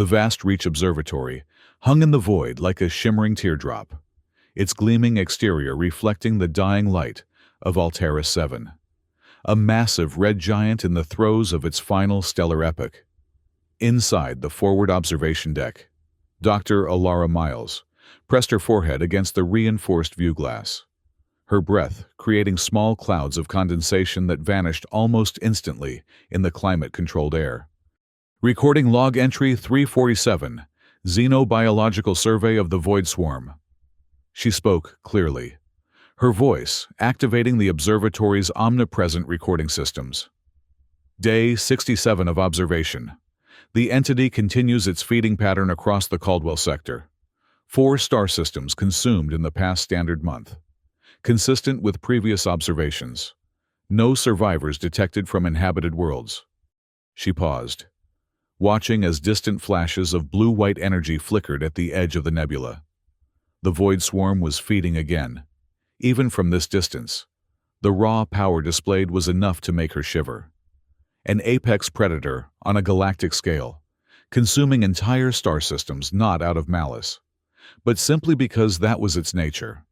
The vast Reach Observatory hung in the void like a shimmering teardrop, its gleaming exterior reflecting the dying light of Altair 7, a massive red giant in the throes of its final stellar epoch. Inside the forward observation deck, Dr. Alara Miles pressed her forehead against the reinforced view glass, her breath creating small clouds of condensation that vanished almost instantly in the climate-controlled air. Recording log entry 347, Xenobiological Survey of the Void Swarm. She spoke clearly, her voice activating the observatory's omnipresent recording systems. Day 67 of observation. The entity continues its feeding pattern across the Caldwell sector. 4 star systems consumed in the past standard month. Consistent with previous observations. No survivors detected from inhabited worlds. She paused, watching as distant flashes of blue-white energy flickered at the edge of the nebula. The void swarm was feeding again. Even from this distance, the raw power displayed was enough to make her shiver. An apex predator on a galactic scale, consuming entire star systems not out of malice, but simply because that was its nature.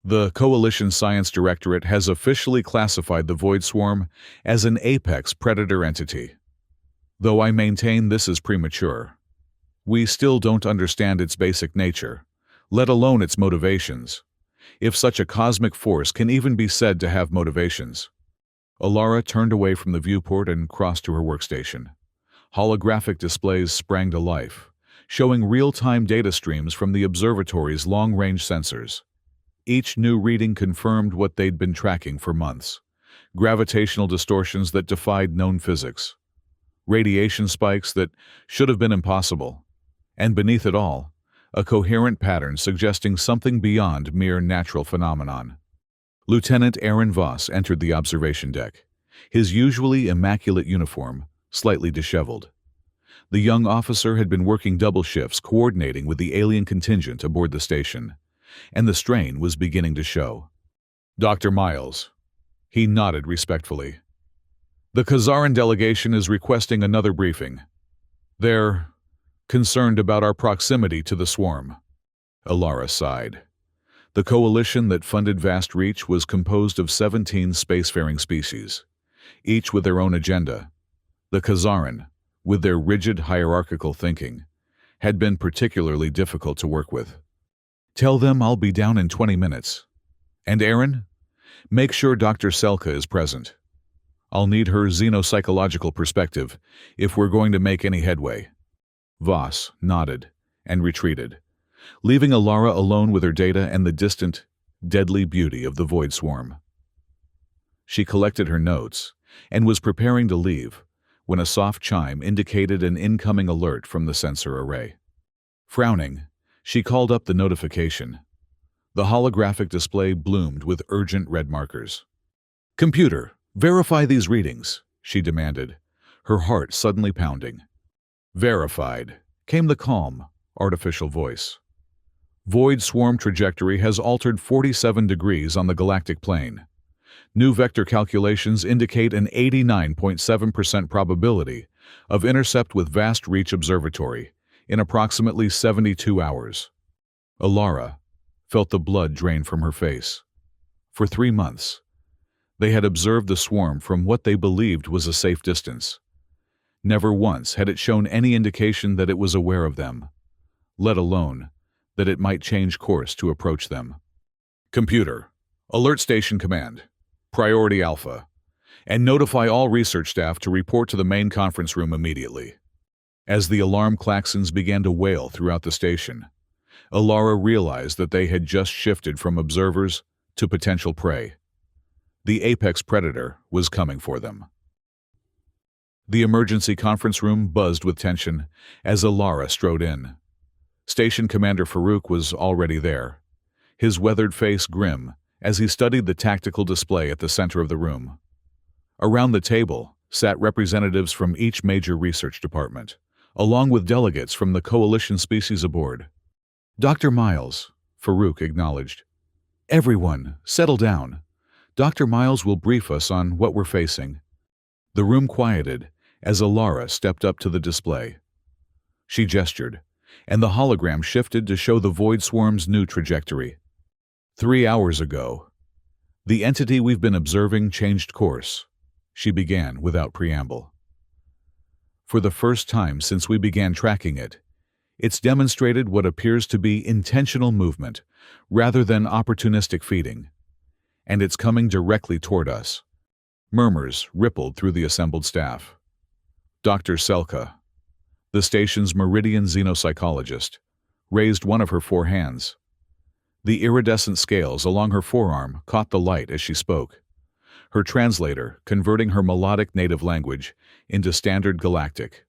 The Coalition Science Directorate has officially classified the void swarm as an apex predator entity. Though I maintain this is premature. We still don't understand its basic nature, let alone its motivations, if such a cosmic force can even be said to have motivations. Alara turned away from the viewport and crossed to her workstation. Holographic displays sprang to life, showing real-time data streams from the observatory's long-range sensors. Each new reading confirmed what they'd been tracking for months: gravitational distortions that defied known physics, radiation spikes that should have been impossible, and beneath it all, a coherent pattern suggesting something beyond mere natural phenomenon. Lieutenant Aaron Voss entered the observation deck, his usually immaculate uniform slightly disheveled. The young officer had been working double shifts coordinating with the alien contingent aboard the station, and the strain was beginning to show. "Dr. Miles." He nodded respectfully. "The Khazaran delegation is requesting another briefing. They're concerned about our proximity to the swarm." Alara sighed. The coalition that funded Vast Reach was composed of 17 spacefaring species, each with their own agenda. The Khazaran, with their rigid hierarchical thinking, had been particularly difficult to work with. "Tell them I'll be down in 20 minutes. And Aaron, make sure Dr. Selka is present. I'll need her xenopsychological perspective if we're going to make any headway." Voss nodded and retreated, leaving Alara alone with her data and the distant, deadly beauty of the void swarm. She collected her notes and was preparing to leave when a soft chime indicated an incoming alert from the sensor array. Frowning, she called up the notification. The holographic display bloomed with urgent red markers. "Computer, verify these readings," she demanded, her heart suddenly pounding. "Verified," came the calm, artificial voice. "Void swarm trajectory has altered 47 degrees on the galactic plane. New vector calculations indicate an 89.7% probability of intercept with Vast Reach Observatory in approximately 72 hours. Alara felt the blood drain from her face. For 3 months, they had observed the swarm from what they believed was a safe distance. Never once had it shown any indication that it was aware of them, let alone that it might change course to approach them. "Computer, alert Station Command, Priority Alpha, and notify all research staff to report to the main conference room immediately." As the alarm klaxons began to wail throughout the station, Alara realized that they had just shifted from observers to potential prey. The apex predator was coming for them. The emergency conference room buzzed with tension as Alara strode in. Station Commander Farouk was already there, his weathered face grim as he studied the tactical display at the center of the room. Around the table sat representatives from each major research department, along with delegates from the coalition species aboard. "Dr. Miles," Farouk acknowledged. "Everyone, settle down. Dr. Miles will brief us on what we're facing." The room quieted as Alara stepped up to the display. She gestured, and the hologram shifted to show the void swarm's new trajectory. 3 hours ago, the entity we've been observing changed course, she began without preamble. For the first time since we began tracking it, it's demonstrated what appears to be intentional movement rather than opportunistic feeding, and it's coming directly toward us. Murmurs rippled through the assembled staff. Dr. Selka, the station's meridian xenopsychologist, raised one of her 4 hands. The iridescent scales along her forearm caught the light as she spoke, her translator converting her melodic native language into standard galactic.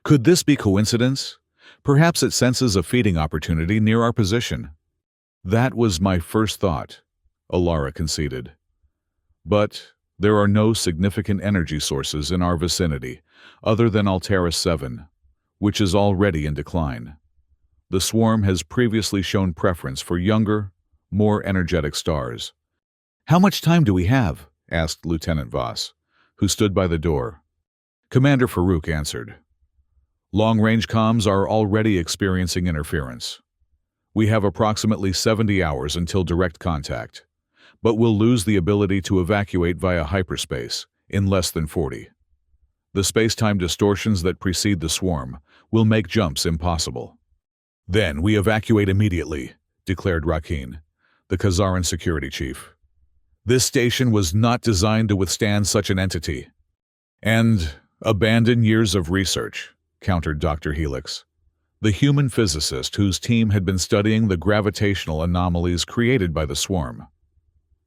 Could this be coincidence? Perhaps it senses a feeding opportunity near our position. That was my first thought, Alara conceded. But there are no significant energy sources in our vicinity other than Altaris 7, which is already in decline. The swarm has previously shown preference for younger, more energetic stars. How much time do we have? Asked Lieutenant Voss, who stood by the door. Commander Farouk answered. Long-range comms are already experiencing interference. We have approximately 70 hours until direct contact, but we'll lose the ability to evacuate via hyperspace in less than 40. The space-time distortions that precede the swarm will make jumps impossible. Then we evacuate immediately, declared Rakin, the Khazaran security chief. This station was not designed to withstand such an entity. And abandon years of research, countered Dr. Helix, the human physicist whose team had been studying the gravitational anomalies created by the swarm.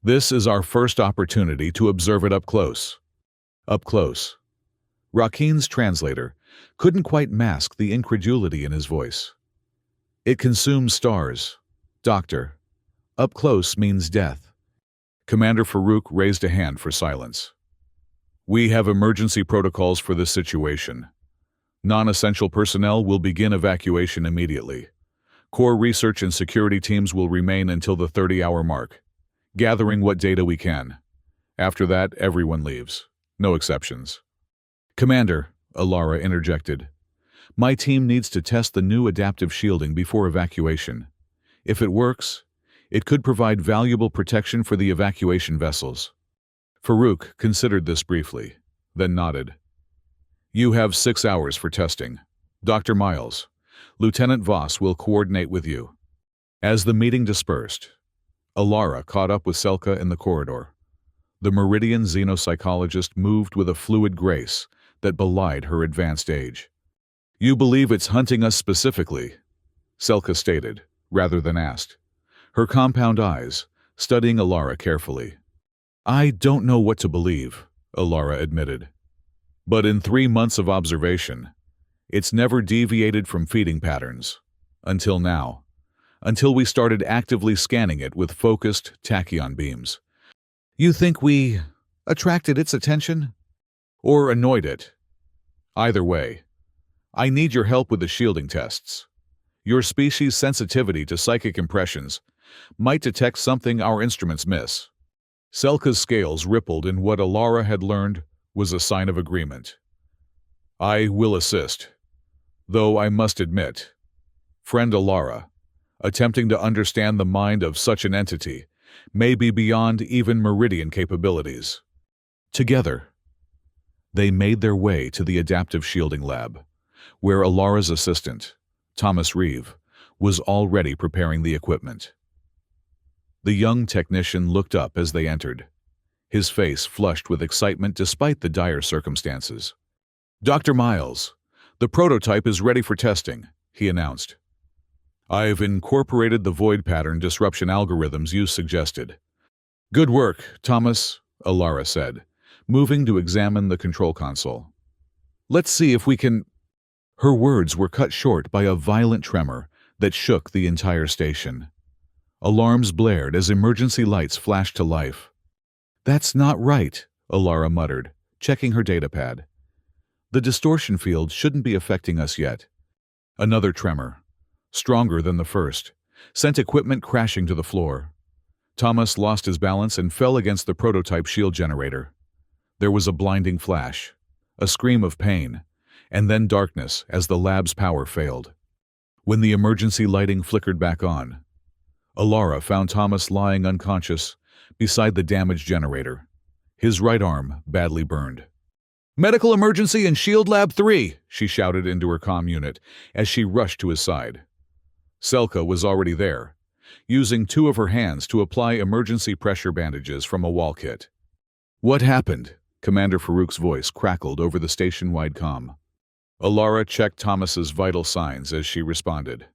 This is our first opportunity to observe it up close. Up close. Rakin's translator couldn't quite mask the incredulity in his voice. It consumes stars. Doctor, up close means death. Commander Farouk raised a hand for silence. We have emergency protocols for this situation. Non-essential personnel will begin evacuation immediately. Core research and security teams will remain until the 30-hour mark, gathering what data we can. After that, everyone leaves. No exceptions. Commander, Alara interjected. My team needs to test the new adaptive shielding before evacuation. If it works, it could provide valuable protection for the evacuation vessels. Farouk considered this briefly, then nodded. You have 6 hours for testing. Dr. Miles, Lieutenant Voss will coordinate with you. As the meeting dispersed, Alara caught up with Selka in the corridor. The Meridian xenopsychologist moved with a fluid grace that belied her advanced age. You believe it's hunting us specifically, Selka stated, rather than asked, her compound eyes studying Alara carefully. I don't know what to believe, Alara admitted. But in 3 months of observation, it's never deviated from feeding patterns. Until now. Until we started actively scanning it with focused tachyon beams. You think we attracted its attention? Or annoyed it? Either way, I need your help with the shielding tests. Your species' sensitivity to psychic impressions might detect something our instruments miss. Selka's scales rippled in what Alara had learned was a sign of agreement. I will assist. Though I must admit, friend Alara, attempting to understand the mind of such an entity may be beyond even Meridian capabilities. Together, they made their way to the adaptive shielding lab, where Alara's assistant, Thomas Reeve, was already preparing the equipment. The young technician looked up as they entered, his face flushed with excitement despite the dire circumstances. Dr. Miles, the prototype is ready for testing, he announced. I've incorporated the void pattern disruption algorithms you suggested. Good work, Thomas, Alara said, moving to examine the control console. Let's see if we can... Her words were cut short by a violent tremor that shook the entire station. Alarms blared as emergency lights flashed to life. That's not right, Alara muttered, checking her datapad. The distortion field shouldn't be affecting us yet. Another tremor, stronger than the first, sent equipment crashing to the floor. Thomas lost his balance and fell against the prototype shield generator. There was a blinding flash, a scream of pain, and then darkness as the lab's power failed. When the emergency lighting flickered back on, Alara found Thomas lying unconscious beside the damaged generator, his right arm badly burned. "Medical emergency in Shield Lab 3, she shouted into her comm unit as she rushed to his side. Selka was already there, using two of her hands to apply emergency pressure bandages from a wall kit. "What happened?" Commander Farouk's voice crackled over the station-wide comm. Alara checked Thomas's vital signs as she responded.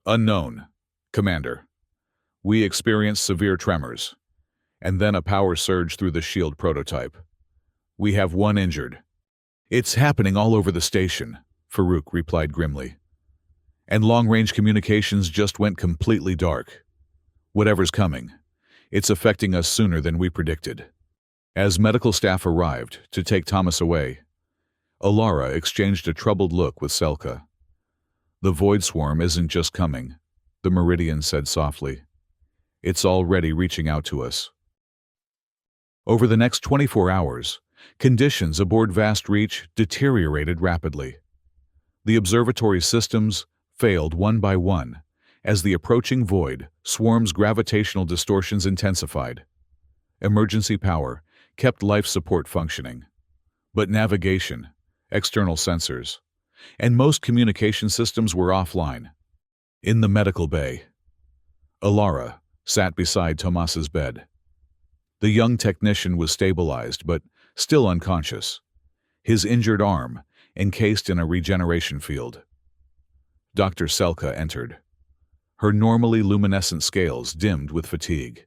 "Unknown, Commander. We experienced severe tremors, and then a power surge through the shield prototype. We have one injured." "It's happening all over the station," Farouk replied grimly. "And long-range communications just went completely dark. Whatever's coming, it's affecting us sooner than we predicted." As medical staff arrived to take Thomas away, Alara exchanged a troubled look with Selka. "The Void Swarm isn't just coming," the Meridian said softly. "It's already reaching out to us." Over the next 24 hours, conditions aboard Vast Reach deteriorated rapidly. The observatory systems failed one by one as the approaching Void Swarm's gravitational distortions intensified. Emergency power kept life support functioning, but navigation, external sensors, and most communication systems were offline. In the medical bay, Alara sat beside Tomas's bed. The young technician was stabilized but still unconscious, his injured arm encased in a regeneration field. Dr. Selka entered, her normally luminescent scales dimmed with fatigue.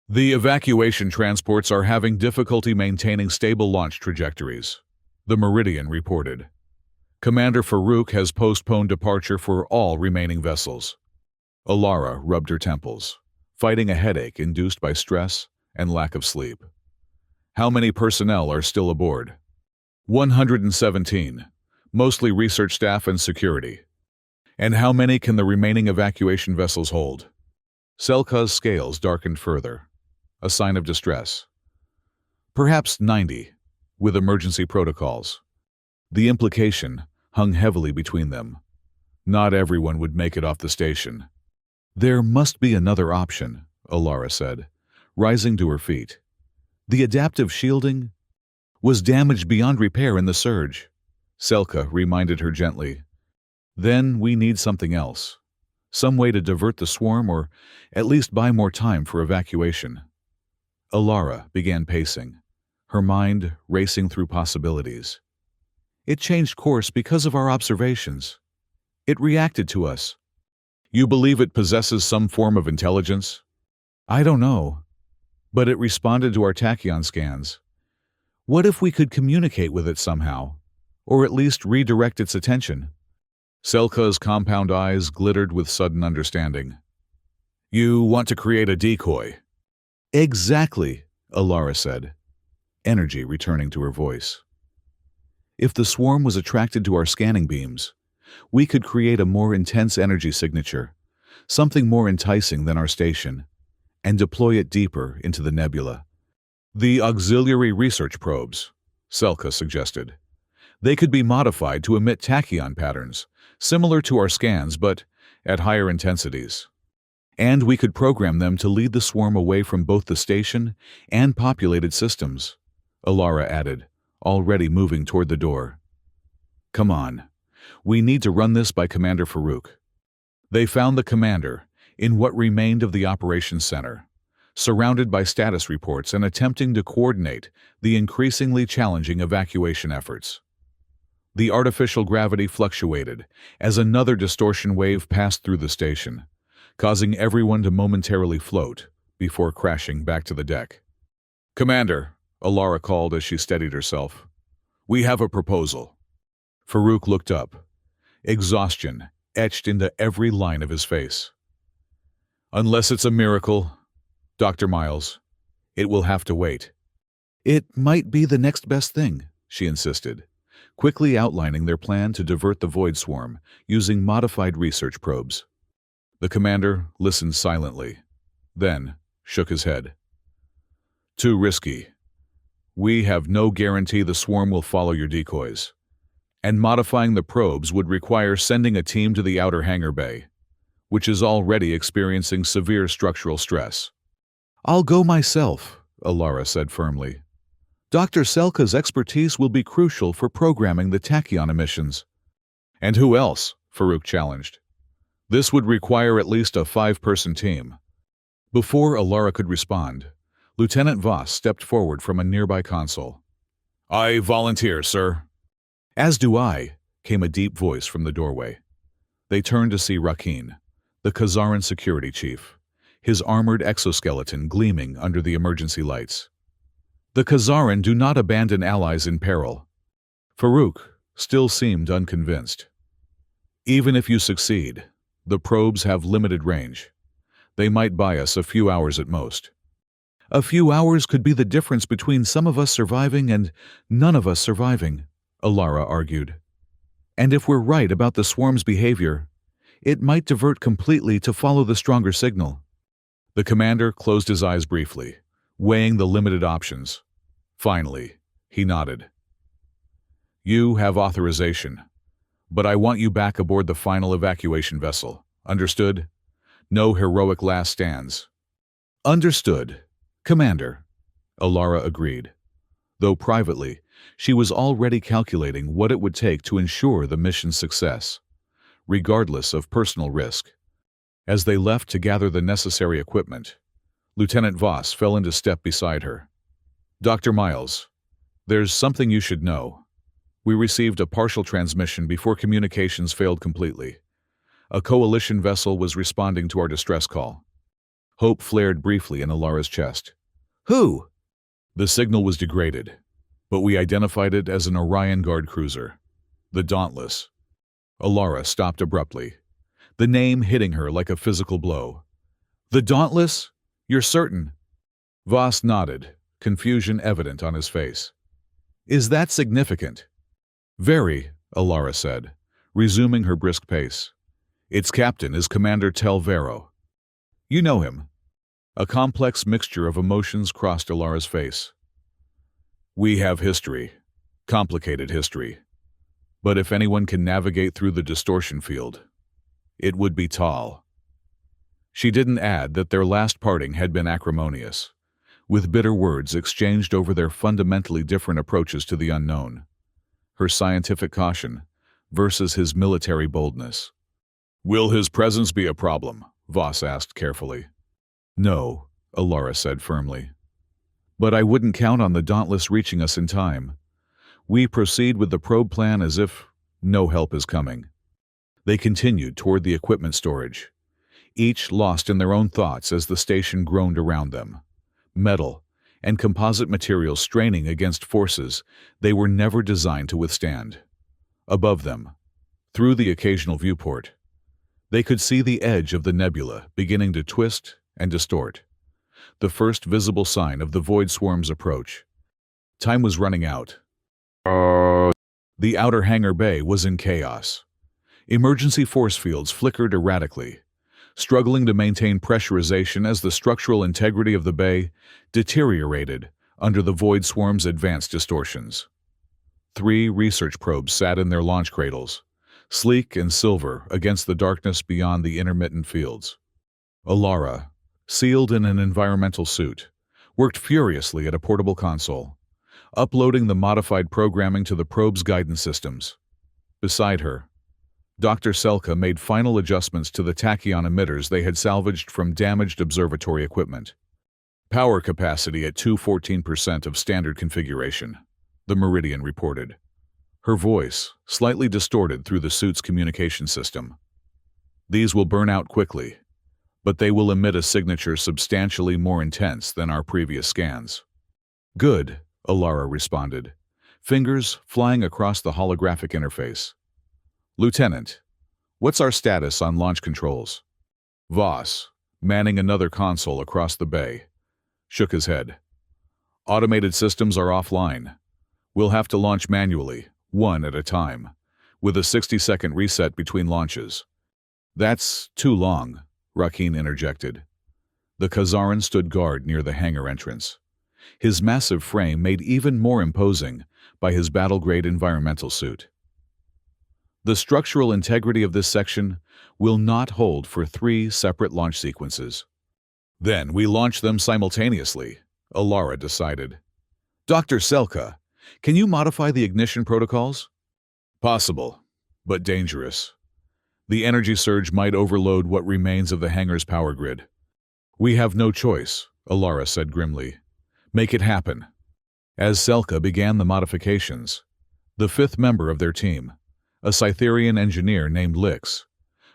"The evacuation transports are having difficulty maintaining stable launch trajectories," the Meridian reported. "Commander Farouk has postponed departure for all remaining vessels." Alara rubbed her temples, fighting a headache induced by stress and lack of sleep. "How many personnel are still aboard?" 117, mostly research staff and security. "And how many can the remaining evacuation vessels hold?" Selka's scales darkened further, a sign of distress. "Perhaps 90, with emergency protocols." The implication hung heavily between them. Not everyone would make it off the station. "There must be another option," Alara said, rising to her feet. "The adaptive shielding was damaged beyond repair in the surge." Selka reminded her gently. "Then we need something else. Some way to divert the swarm or at least buy more time for evacuation." Alara began pacing, her mind racing through possibilities. "It changed course because of our observations. It reacted to us." "You believe it possesses some form of intelligence?" "I don't know. But it responded to our tachyon scans. What if we could communicate with it somehow, or at least redirect its attention?" Selka's compound eyes glittered with sudden understanding. "You want to create a decoy?" "Exactly," Alara said, energy returning to her voice. "If the swarm was attracted to our scanning beams, we could create a more intense energy signature, something more enticing than our station, and deploy it deeper into the nebula." "The auxiliary research probes," Selka suggested. "They could be modified to emit tachyon patterns, similar to our scans but at higher intensities. And we could program them to lead the swarm away from both the station and populated systems," Alara added, already moving toward the door. "Come on. We need to run this by Commander Farouk." They found the commander in what remained of the operations center, surrounded by status reports and attempting to coordinate the increasingly challenging evacuation efforts. The artificial gravity fluctuated as another distortion wave passed through the station, causing everyone to momentarily float before crashing back to the deck. "Commander," Alara called as she steadied herself, "we have a proposal." Farouk looked up, exhaustion etched into every line of his face. "Unless it's a miracle, Dr. Miles, it will have to wait." "It might be the next best thing," she insisted, quickly outlining their plan to divert the Void Swarm using modified research probes. The commander listened silently, then shook his head. "Too risky. We have no guarantee the swarm will follow your decoys. And modifying the probes would require sending a team to the outer hangar bay, which is already experiencing severe structural stress. "I'll go myself," Alara said firmly. "Dr. Selka's expertise will be crucial for programming the tachyon emissions." "And who else?" Farouk challenged. "This would require at least a 5-person team." Before Alara could respond, Lieutenant Voss stepped forward from a nearby console. "I volunteer, sir." "As do I," came a deep voice from the doorway. They turned to see Rakin, the Khazaran security chief, his armored exoskeleton gleaming under the emergency lights. "The Khazaran do not abandon allies in peril." Farouk still seemed unconvinced. "Even if you succeed, the probes have limited range. They might buy us a few hours at most." "A few hours could be the difference between some of us surviving and none of us surviving," Alara argued. "And if we're right about the swarm's behavior, it might divert completely to follow the stronger signal." The commander closed his eyes briefly, weighing the limited options. Finally, he nodded. "You have authorization, but I want you back aboard the final evacuation vessel. Understood? No heroic last stands." "Understood, Commander," Alara agreed, though privately, she was already calculating what it would take to ensure the mission's success, regardless of personal risk. As they left to gather the necessary equipment, Lieutenant Voss fell into step beside her. "Dr. Miles, there's something you should know. We received a partial transmission before communications failed completely. A coalition vessel was responding to our distress call." Hope flared briefly in Alara's chest. "Who?" "The signal was degraded, but we identified it as an Orion Guard cruiser, the Dauntless." Alara stopped abruptly, the name hitting her like a physical blow. "The Dauntless? You're certain?" Voss nodded, confusion evident on his face. "Is that significant?" "Very," Alara said, resuming her brisk pace. "Its captain is Commander Tel Vero. You know him." A complex mixture of emotions crossed Alara's face. "We have history, complicated history. But if anyone can navigate through the distortion field, it would be Tal." She didn't add that their last parting had been acrimonious, with bitter words exchanged over their fundamentally different approaches to the unknown. Her scientific caution versus his military boldness. "Will his presence be a problem?" Voss asked carefully. "No," Alara said firmly. "But I wouldn't count on the Dauntless reaching us in time. We proceed with the probe plan as if no help is coming." They continued toward the equipment storage, each lost in their own thoughts as the station groaned around them. Metal and composite materials straining against forces they were never designed to withstand. Above them, through the occasional viewport, they could see the edge of the nebula beginning to twist and distort, the first visible sign of the void swarm's approach. Time was running out. The outer hangar bay was in chaos. Emergency force fields flickered erratically, struggling to maintain pressurization as the structural integrity of the bay deteriorated under the void swarm's advanced distortions. 3 research probes sat in their launch cradles, sleek and silver against the darkness beyond the intermittent fields. Alara, sealed in an environmental suit, worked furiously at a portable console, uploading the modified programming to the probe's guidance systems. Beside her, Dr. Selka made final adjustments to the tachyon emitters they had salvaged from damaged observatory equipment. "Power capacity at 214% of standard configuration," the Meridian reported, her voice slightly distorted through the suit's communication system. "These will burn out quickly, but they will emit a signature substantially more intense than our previous scans." "Good," Alara responded, fingers flying across the holographic interface. "Lieutenant, what's our status on launch controls?" Voss, manning another console across the bay, shook his head. "Automated systems are offline. We'll have to launch manually, one at a time, with a 60-second reset between launches." "That's too long," Rakin interjected. The Khazaran stood guard near the hangar entrance, his massive frame made even more imposing by his battle-grade environmental suit. The structural integrity of this section will not hold for 3 separate launch sequences. Then we launch them simultaneously, Alara decided. Dr. Selka, can you modify the ignition protocols? Possible, but dangerous. The energy surge might overload what remains of the hangar's power grid. We have no choice, Alara said grimly. Make it happen. As Selka began the modifications, the 5th member of their team, a Cytherian engineer named Lix,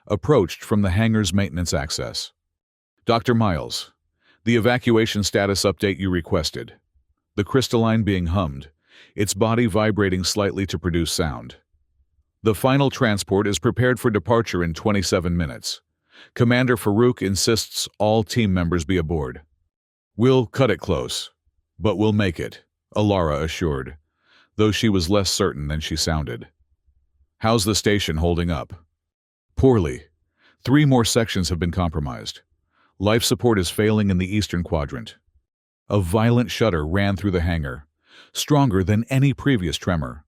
approached from the hangar's maintenance access. Dr. Miles, the evacuation status update you requested. The crystalline being hummed, its body vibrating slightly to produce sound. The final transport is prepared for departure in 27 minutes. Commander Farouk insists all team members be aboard. We'll cut it close, but we'll make it, Alara assured, though she was less certain than she sounded. How's the station holding up? Poorly. 3 more sections have been compromised. Life support is failing in the eastern quadrant. A violent shudder ran through the hangar, stronger than any previous tremor.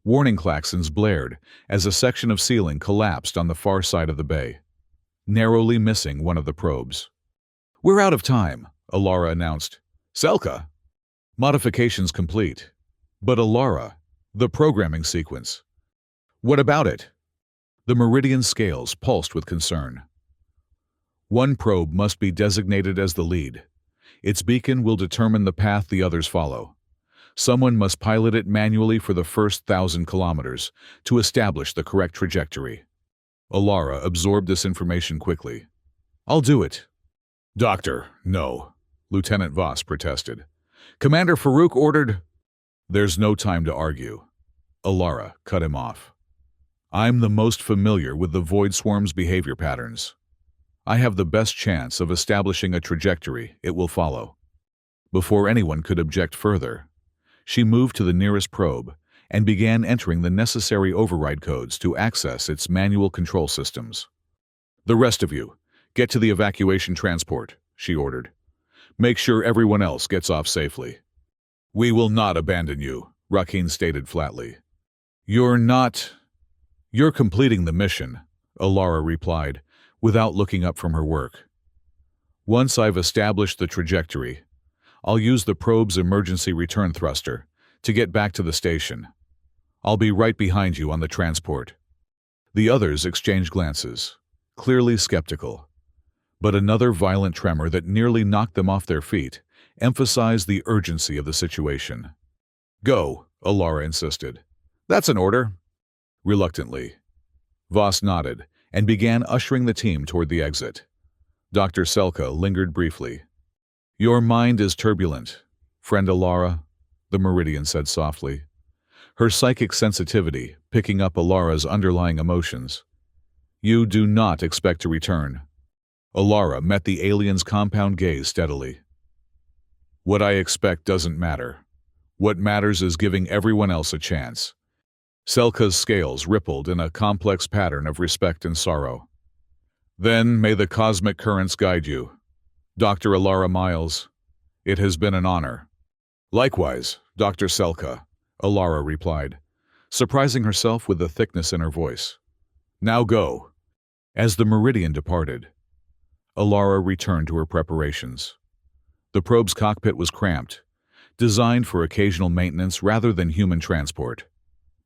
Warning klaxons blared as a section of ceiling collapsed on the far side of the bay, narrowly missing one of the probes. We're out of time, Alara announced. Selka! Modifications complete. But Alara, the programming sequence. What about it? The meridian scales pulsed with concern. One probe must be designated as the lead. Its beacon will determine the path the others follow. Someone must pilot it manually for the first 1,000 kilometers to establish the correct trajectory. Alara absorbed this information quickly. I'll do it. Doctor, no, Lieutenant Voss protested. Commander Farouk ordered... There's no time to argue. Alara cut him off. I'm the most familiar with the Void Swarm's behavior patterns. I have the best chance of establishing a trajectory it will follow. Before anyone could object further, she moved to the nearest probe and began entering the necessary override codes to access its manual control systems. The rest of you, get to the evacuation transport, she ordered. Make sure everyone else gets off safely. We will not abandon you, Rakeen stated flatly. You're completing the mission, Alara replied, without looking up from her work. Once I've established the trajectory, I'll use the probe's emergency return thruster to get back to the station. I'll be right behind you on the transport. The others exchanged glances, clearly skeptical. But another violent tremor that nearly knocked them off their feet emphasized the urgency of the situation. Go, Alara insisted. That's an order. Reluctantly, Voss nodded and began ushering the team toward the exit. Dr. Selka lingered briefly. Your mind is turbulent, friend Alara, the Meridian said softly, her psychic sensitivity picking up Alara's underlying emotions. You do not expect to return. Alara met the alien's compound gaze steadily. What I expect doesn't matter. What matters is giving everyone else a chance. Selka's scales rippled in a complex pattern of respect and sorrow. Then may the cosmic currents guide you. Dr. Alara Miles, it has been an honor. Likewise, Dr. Selka, Alara replied, surprising herself with the thickness in her voice. Now go. As the Meridian departed, Alara returned to her preparations. The probe's cockpit was cramped, designed for occasional maintenance rather than human transport,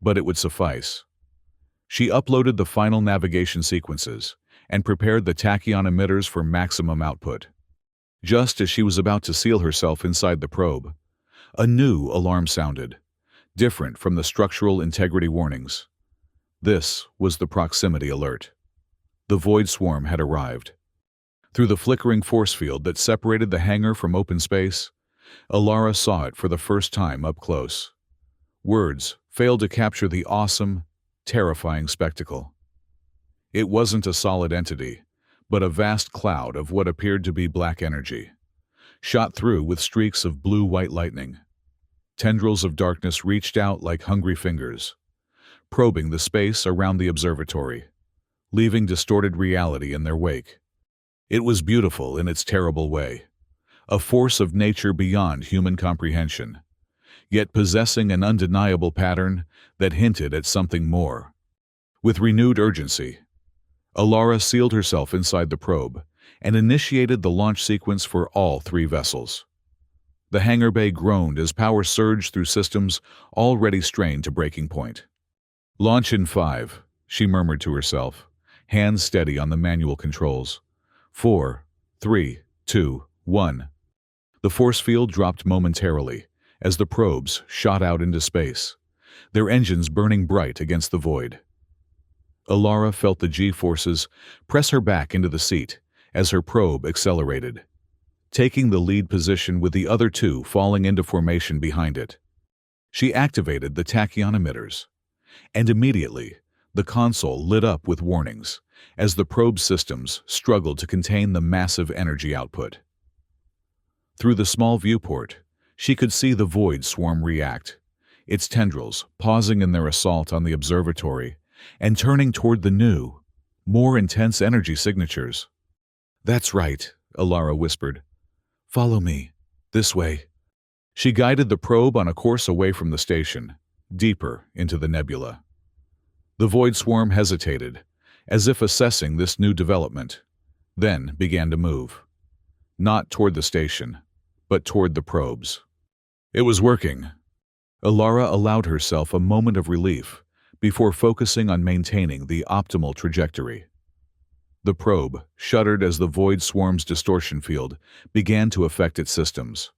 but it would suffice. She uploaded the final navigation sequences and prepared the tachyon emitters for maximum output. Just as she was about to seal herself inside the probe, a new alarm sounded, different from the structural integrity warnings. This was the proximity alert. The Void Swarm had arrived. Through the flickering force field that separated the hangar from open space, Alara saw it for the first time up close. Words failed to capture the awesome, terrifying spectacle. It wasn't a solid entity, but a vast cloud of what appeared to be black energy, shot through with streaks of blue-white lightning. Tendrils of darkness reached out like hungry fingers, probing the space around the observatory, leaving distorted reality in their wake. It was beautiful in its terrible way, a force of nature beyond human comprehension, yet possessing an undeniable pattern that hinted at something more. With renewed urgency, Alara sealed herself inside the probe and initiated the launch sequence for all three vessels. The hangar bay groaned as power surged through systems already strained to breaking point. "Launch in 5, she murmured to herself, hands steady on the manual controls. 4, 3, 2, 1. The force field dropped momentarily as the probes shot out into space, their engines burning bright against the void. Alara felt the G-forces press her back into the seat as her probe accelerated, taking the lead position with the other two falling into formation behind it. She activated the tachyon emitters, and immediately the console lit up with warnings as the probe systems struggled to contain the massive energy output. Through the small viewport, she could see the void swarm react, its tendrils pausing in their assault on the observatory and turning toward the new, more intense energy signatures. "That's right," Alara whispered. "Follow me. This way." She guided the probe on a course away from the station, deeper into the nebula. The void swarm hesitated, as if assessing this new development, then began to move. Not toward the station, but toward the probes. It was working. Alara allowed herself a moment of relief before focusing on maintaining the optimal trajectory. The probe shuddered as the void swarm's distortion field began to affect its systems.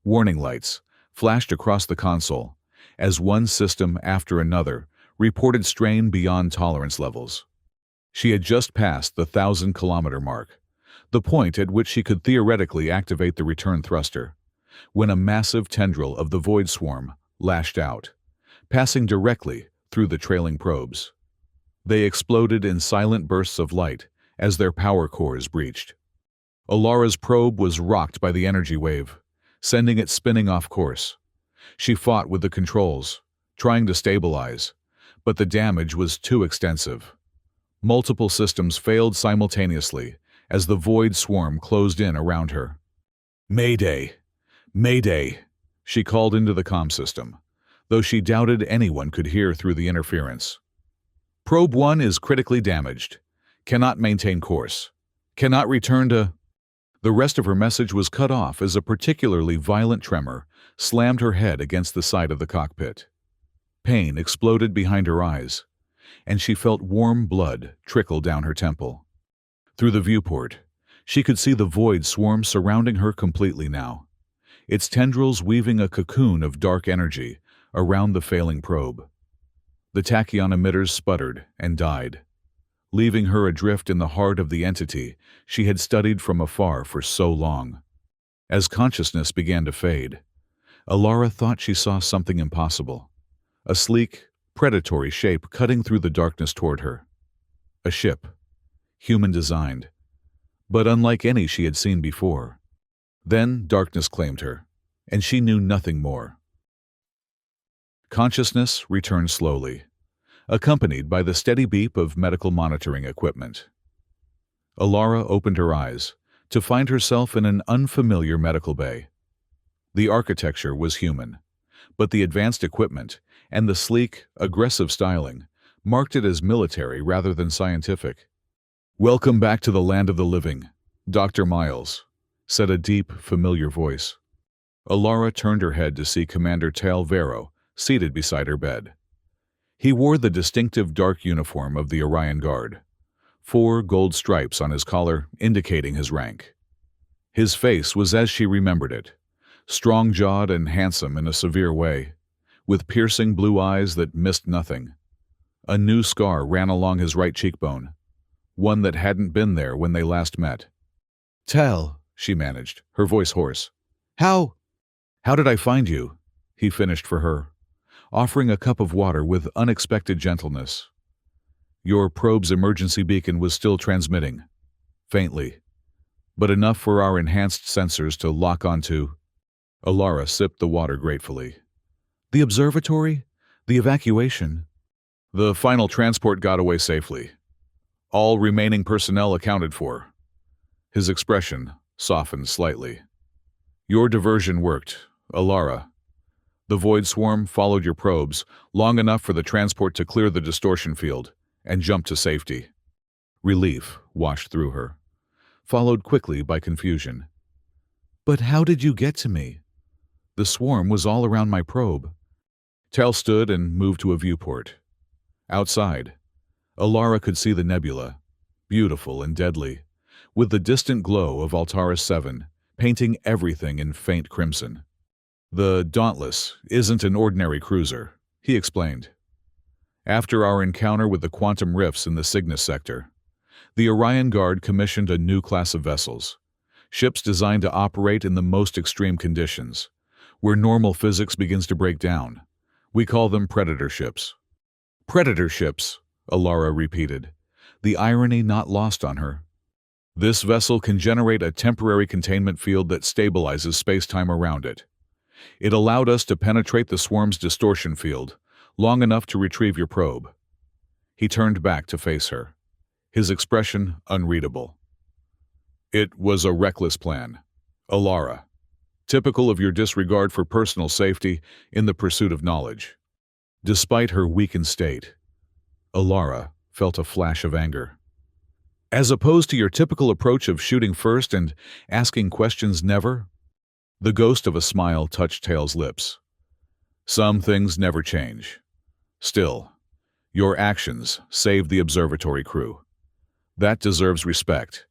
Warning lights flashed across the console as one system after another reported strain beyond tolerance levels. She had just passed the 1,000-kilometer mark, the point at which she could theoretically activate the return thruster, when a massive tendril of the void swarm lashed out, passing directly through the trailing probes. They exploded in silent bursts of light as their power cores breached. Alara's probe was rocked by the energy wave, sending it spinning off course. She fought with the controls, trying to stabilize, but the damage was too extensive. Multiple systems failed simultaneously as the void swarm closed in around her. "Mayday! Mayday!" she called into the comm system, though she doubted anyone could hear through the interference. "Probe 1 is critically damaged. Cannot maintain course. Cannot return to—" The rest of her message was cut off as a particularly violent tremor slammed her head against the side of the cockpit. Pain exploded behind her eyes, and she felt warm blood trickle down her temple. Through the viewport, she could see the void swarm surrounding her completely now, its tendrils weaving a cocoon of dark energy around the failing probe. The tachyon emitters sputtered and died, leaving her adrift in the heart of the entity she had studied from afar for so long. As consciousness began to fade, Alara thought she saw something impossible, a sleek, predatory shape cutting through the darkness toward her. A ship, human-designed, but unlike any she had seen before. Then darkness claimed her, and she knew nothing more. Consciousness returned slowly, accompanied by the steady beep of medical monitoring equipment. Alara opened her eyes to find herself in an unfamiliar medical bay. The architecture was human, but the advanced equipment and the sleek, aggressive styling marked it as military rather than scientific. "Welcome back to the land of the living, Dr. Miles," said a deep, familiar voice. Alara turned her head to see Commander Tal Vero seated beside her bed. He wore the distinctive dark uniform of the Orion Guard, 4 gold stripes on his collar indicating his rank. His face was as she remembered it, strong-jawed and handsome in a severe way, with piercing blue eyes that missed nothing. A new scar ran along his right cheekbone, one that hadn't been there when they last met. "Tal," she managed, her voice hoarse. How did I find you?" he finished for her, offering a cup of water with unexpected gentleness. "Your probe's emergency beacon was still transmitting, faintly, but enough for our enhanced sensors to lock onto." Alara sipped the water gratefully. "The observatory? The evacuation?" "The final transport got away safely. All remaining personnel accounted for." His expression softened slightly. "Your diversion worked, Alara. The void swarm followed your probes long enough for the transport to clear the distortion field and jumped to safety. Relief washed through her, followed quickly by confusion. "But how did you get to me? The swarm was all around my probe." Tal stood and moved to a viewport. Outside, Alara could see the nebula, beautiful and deadly, with the distant glow of Altaris 7 painting everything in faint crimson. "The Dauntless isn't an ordinary cruiser," he explained. "After our encounter with the quantum rifts in the Cygnus sector, the Orion Guard commissioned a new class of vessels, ships designed to operate in the most extreme conditions, where normal physics begins to break down. We call them Predator ships." "Predator ships," Alara repeated, the irony not lost on her. "This vessel can generate a temporary containment field that stabilizes space-time around it. It allowed us to penetrate the swarm's distortion field, long enough to retrieve your probe." He turned back to face her, his expression unreadable. "It was a reckless plan, Alara, typical of your disregard for personal safety in the pursuit of knowledge." Despite her weakened state, Alara felt a flash of anger. "As opposed to your typical approach of shooting first and asking questions never?" The ghost of a smile touched Tal's lips. "Some things never change. Still, your actions saved the observatory crew. That deserves respect,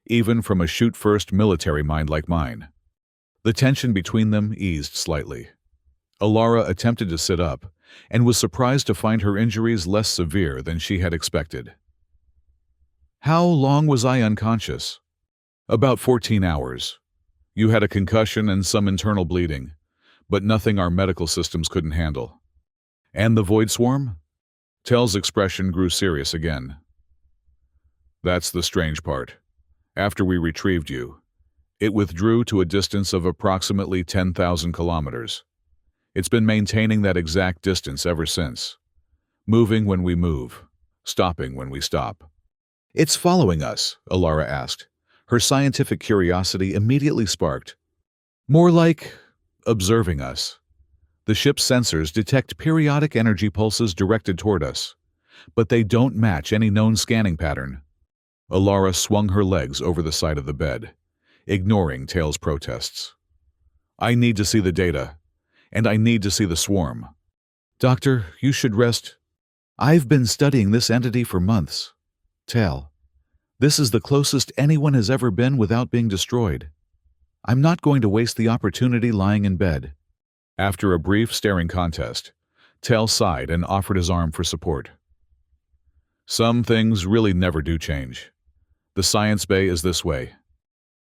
even from a shoot-first military mind like mine." The tension between them eased slightly. Alara attempted to sit up, and was surprised to find her injuries less severe than she had expected. "How long was I unconscious?" "About 14 hours. You had a concussion and some internal bleeding, but nothing our medical systems couldn't handle." "And the Void Swarm?" Tal's expression grew serious again. "That's the strange part. After we retrieved you, it withdrew to a distance of approximately 10,000 kilometers. It's been maintaining that exact distance ever since, moving when we move, stopping when we stop." "It's following us?" Alara asked. Her scientific curiosity immediately sparked. "More like observing us. The ship's sensors detect periodic energy pulses directed toward us, but they don't match any known scanning pattern." Alara swung her legs over the side of the bed, ignoring Tal's protests. "I need to see the data, and I need to see the swarm." "Doctor, you should rest. I've been studying this entity for months. Tal, this is the closest anyone has ever been without being destroyed. I'm not going to waste the opportunity lying in bed." After a brief staring contest, Tal sighed and offered his arm for support. "Some things really never do change. The science bay is this way."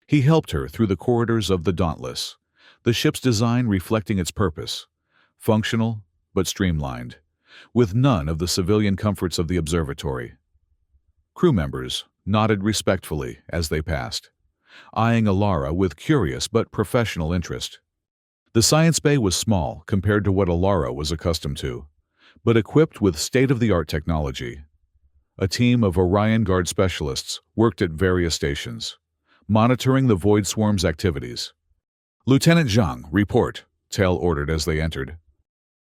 He helped her through the corridors of the Dauntless, the ship's design reflecting its purpose, functional but streamlined, with none of the civilian comforts of the observatory. Crew members nodded respectfully as they passed, eyeing Alara with curious but professional interest. The science bay was small compared to what Alara was accustomed to, but equipped with state-of-the-art technology. A team of Orion Guard specialists worked at various stations, monitoring the Void Swarm's activities. "Lieutenant Zhang, report," Tal ordered as they entered.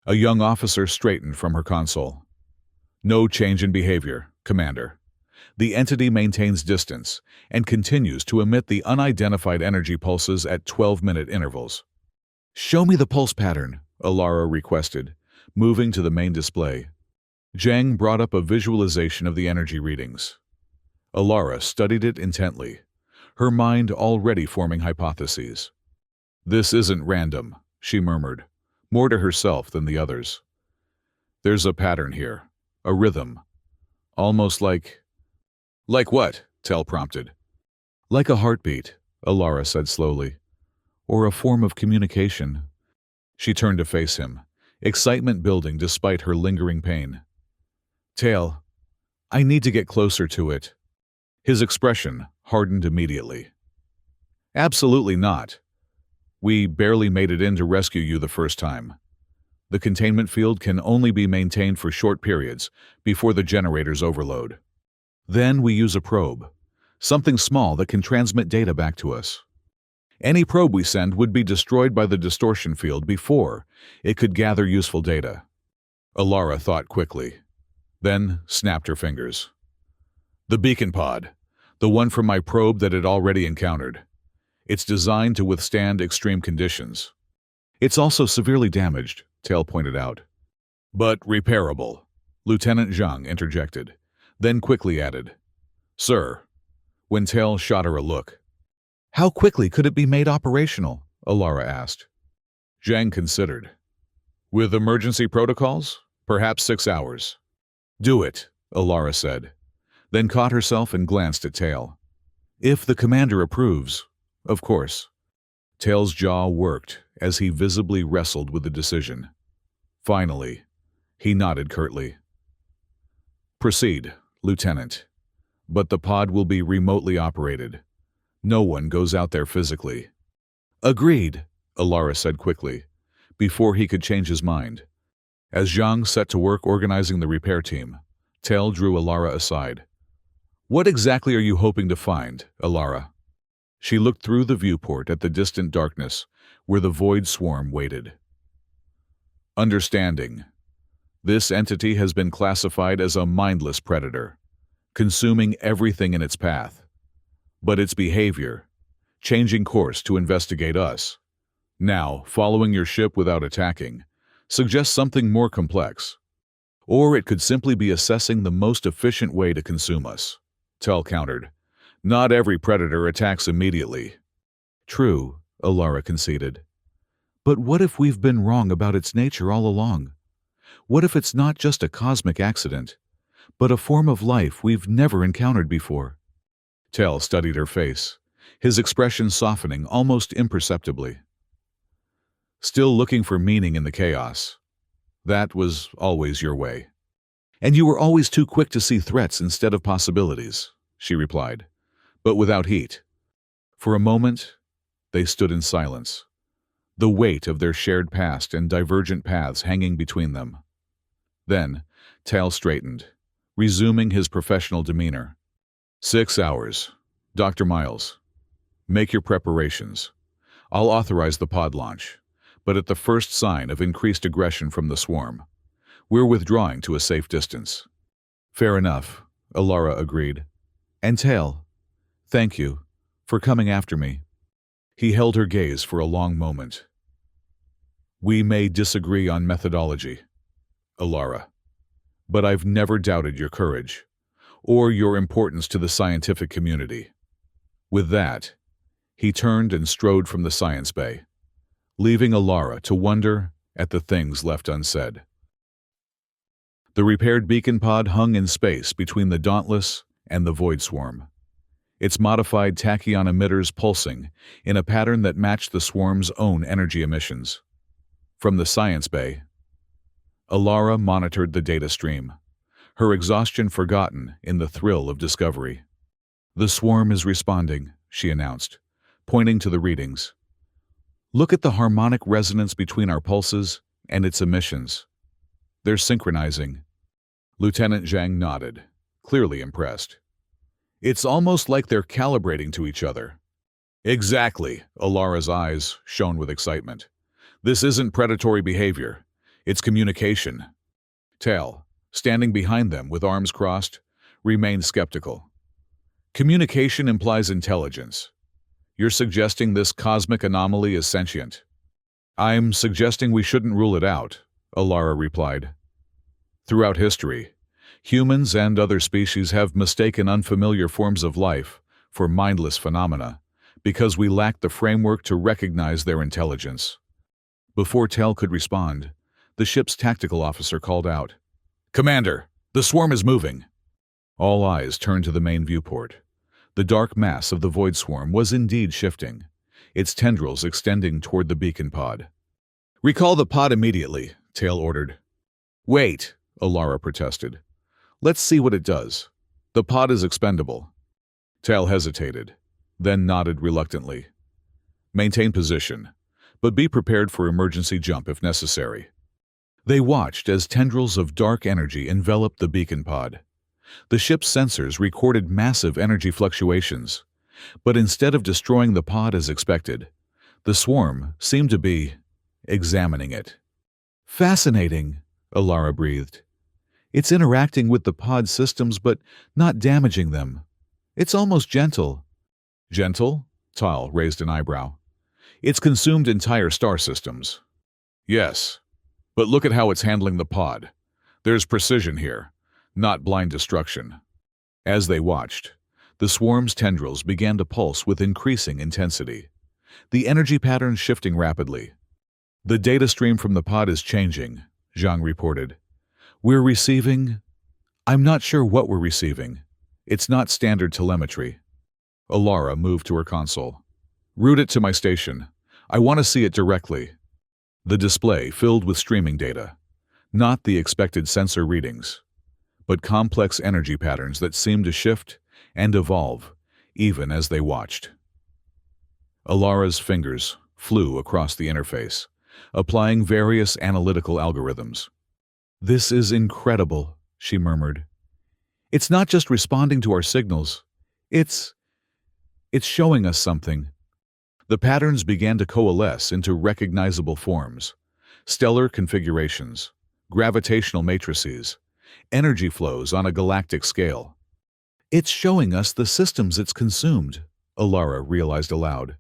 A young officer straightened from her console. "No change in behavior, Commander. The entity maintains distance and continues to emit the unidentified energy pulses at 12-minute intervals." "Show me the pulse pattern," Alara requested, moving to the main display. Zhang brought up a visualization of the energy readings. Alara studied it intently, her mind already forming hypotheses. "This isn't random," she murmured, more to herself than the others. "There's a pattern here, a rhythm, almost like—" "Like what?" Tal prompted. "Like a heartbeat," Alara said slowly, "or a form of communication." She turned to face him, excitement building despite her lingering pain. "Tal, I need to get closer to it." His expression hardened immediately. "Absolutely not. We barely made it in to rescue you the first time. The containment field can only be maintained for short periods before the generators overload. Then we use a probe, something small that can transmit data back to us. Any probe we send would be destroyed by the distortion field before it could gather useful data." Alara thought quickly. then snapped her fingers. The beacon pod, the one from my probe that it already encountered. It's designed to withstand extreme conditions. It's also severely damaged, Tail pointed out. But repairable, Lieutenant Zhang interjected, then quickly added, Sir, when Tail shot her a look. How quickly could it be made operational? Alara asked. Zhang considered. With emergency protocols, perhaps 6 hours. Do it, Alara said, then caught herself and glanced at Tail. If the commander approves, of course. Tail's jaw worked as he visibly wrestled with the decision. Finally, he nodded curtly. Proceed, Lieutenant. But the pod will be remotely operated. No one goes out there physically. Agreed, Alara said quickly, before he could change his mind. As Zhang set to work organizing the repair team, Tail drew Alara aside. What exactly are you hoping to find, Alara? She looked through the viewport at the distant darkness where the void swarm waited. Understanding. This entity has been classified as a mindless predator, consuming everything in its path. But its behavior, changing course to investigate us, now following your ship without attacking, suggests something more complex. Or it could simply be assessing the most efficient way to consume us, Tel countered. Not every predator attacks immediately. True, Alara conceded. But what if we've been wrong about its nature all along? What if it's not just a cosmic accident, but a form of life we've never encountered before? Tel studied her face, his expression softening almost imperceptibly. Still looking for meaning in the chaos. That was always your way. And you were always too quick to see threats instead of possibilities, she replied, but without heat. For a moment, they stood in silence, the weight of their shared past and divergent paths hanging between them. Then, Tal straightened, resuming his professional demeanor. 6 hours. Dr. Miles, make your preparations. I'll authorize the pod launch, but at the first sign of increased aggression from the swarm, we're withdrawing to a safe distance. Fair enough, Alara agreed. And Tal, thank you for coming after me. He held her gaze for a long moment. We may disagree on methodology, Alara, but I've never doubted your courage or your importance to the scientific community. With that, he turned and strode from the science bay, leaving Alara to wonder at the things left unsaid. The repaired beacon pod hung in space between the Dauntless and the Void Swarm, its modified tachyon emitters pulsing in a pattern that matched the swarm's own energy emissions. From the science bay, Alara monitored the data stream, her exhaustion forgotten in the thrill of discovery. The swarm is responding, she announced, pointing to the readings. Look at the harmonic resonance between our pulses and its emissions. They're synchronizing. Lieutenant Zhang nodded, clearly impressed. It's almost like they're calibrating to each other. Exactly, Alara's eyes shone with excitement. This isn't predatory behavior. It's communication. Tal, standing behind them with arms crossed, remained skeptical. Communication implies intelligence. You're suggesting this cosmic anomaly is sentient? I'm suggesting we shouldn't rule it out, Alara replied. Throughout history, humans and other species have mistaken unfamiliar forms of life for mindless phenomena because we lack the framework to recognize their intelligence. Before Tel could respond, the ship's tactical officer called out, Commander, the swarm is moving. All eyes turned to the main viewport. The dark mass of the void swarm was indeed shifting, its tendrils extending toward the beacon pod. Recall the pod immediately, Tail ordered. Wait, Alara protested. Let's see what it does. The pod is expendable. Tail hesitated, then nodded reluctantly. Maintain position, but be prepared for emergency jump if necessary. They watched as tendrils of dark energy enveloped the beacon pod. The ship's sensors recorded massive energy fluctuations, but instead of destroying the pod as expected, the swarm seemed to be examining it. Fascinating, Alara breathed. It's interacting with the pod systems but not damaging them. It's almost gentle. Gentle? Tal raised an eyebrow. It's consumed entire star systems. Yes, but look at how it's handling the pod. There's precision here, not blind destruction. As they watched, the swarm's tendrils began to pulse with increasing intensity, the energy patterns shifting rapidly. The data stream from the pod is changing, Zhang reported. We're receiving... I'm not sure what we're receiving. It's not standard telemetry. Alara moved to her console. Route it to my station. I want to see it directly. The display filled with streaming data, not the expected sensor readings, but complex energy patterns that seemed to shift and evolve even as they watched. Alara's fingers flew across the interface, applying various analytical algorithms. This is incredible, she murmured. It's not just responding to our signals. It's showing us something. The patterns began to coalesce into recognizable forms, stellar configurations, gravitational matrices, energy flows on a galactic scale. It's showing us the systems it's consumed, Alara realized aloud.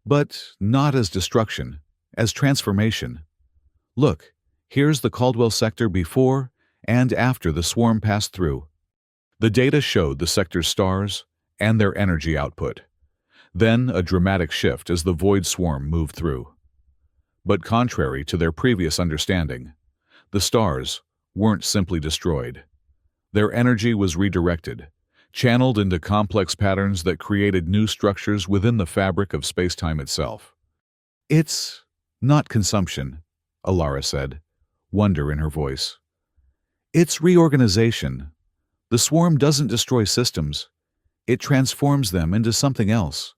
But not as destruction, as transformation. Look, here's the Caldwell sector before and after the swarm passed through. The data showed the sector's stars and their energy output. Then a dramatic shift as the void swarm moved through. But contrary to their previous understanding, the stars weren't simply destroyed. Their energy was redirected, channeled into complex patterns that created new structures within the fabric of space-time itself. It's not consumption, Alara said, wonder in her voice. It's reorganization. The swarm doesn't destroy systems. It transforms them into something else.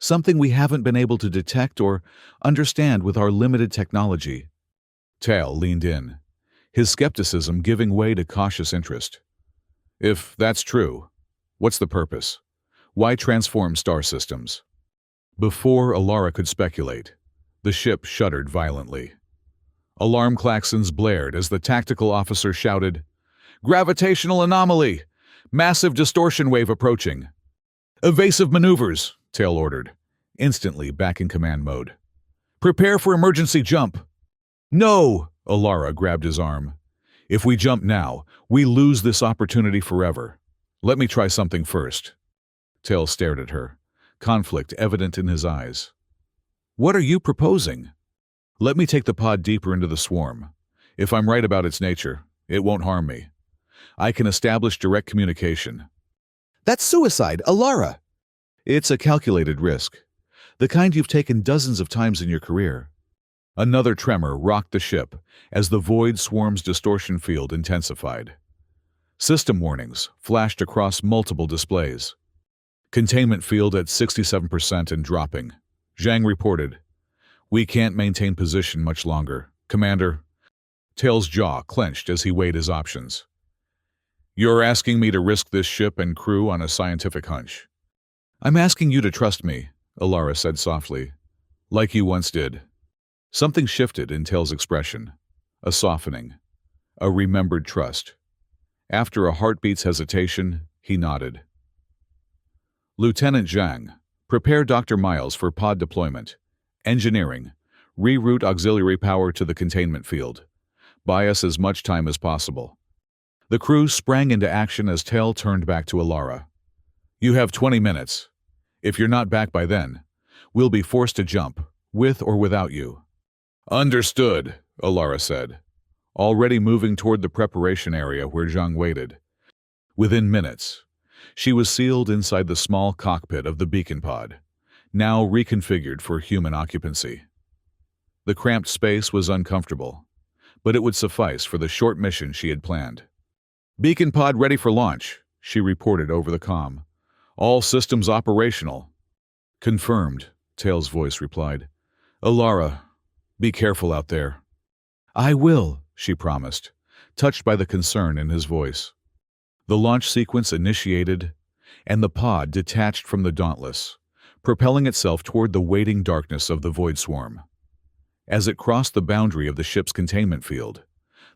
Something we haven't been able to detect or understand with our limited technology. Tal leaned in, his skepticism giving way to cautious interest. If that's true, what's the purpose? Why transform star systems? Before Alara could speculate, the ship shuddered violently. Alarm klaxons blared as the tactical officer shouted, "Gravitational anomaly! Massive distortion wave approaching!" "Evasive maneuvers," Tal ordered, instantly back in command mode. "Prepare for emergency jump." "No!" Alara grabbed his arm. "If we jump now, we lose this opportunity forever. Let me try something first." Tal stared at her, conflict evident in his eyes. "What are you proposing?" "Let me take the pod deeper into the swarm. If I'm right about its nature, it won't harm me. I can establish direct communication." "That's suicide, Alara!" "It's a calculated risk, the kind you've taken dozens of times in your career." Another tremor rocked the ship as the void swarm's distortion field intensified. System warnings flashed across multiple displays. "Containment field at 67% and dropping," Zhang reported. "We can't maintain position much longer, Commander." Tal's jaw clenched as he weighed his options. "You're asking me to risk this ship and crew on a scientific hunch?" "I'm asking you to trust me," Alara said softly, "like you once did." Something shifted in Tal's expression, a softening, a remembered trust. After a heartbeat's hesitation, he nodded. "Lieutenant Zhang, prepare Dr. Miles for pod deployment. Engineering, reroute auxiliary power to the containment field. Buy us as much time as possible." The crew sprang into action as Tal turned back to Alara. "You have 20 minutes. If you're not back by then, we'll be forced to jump, with or without you." "Understood," Alara said, already moving toward the preparation area where Zhang waited. Within minutes, she was sealed inside the small cockpit of the beacon pod, now reconfigured for human occupancy. The cramped space was uncomfortable, but it would suffice for the short mission she had planned. "Beacon pod ready for launch," she reported over the comm. "All systems operational." "Confirmed," Tal's voice replied. "Alara, be careful out there." "I will," she promised, touched by the concern in his voice. The launch sequence initiated, and the pod detached from the Dauntless, propelling itself toward the waiting darkness of the void swarm. As it crossed the boundary of the ship's containment field,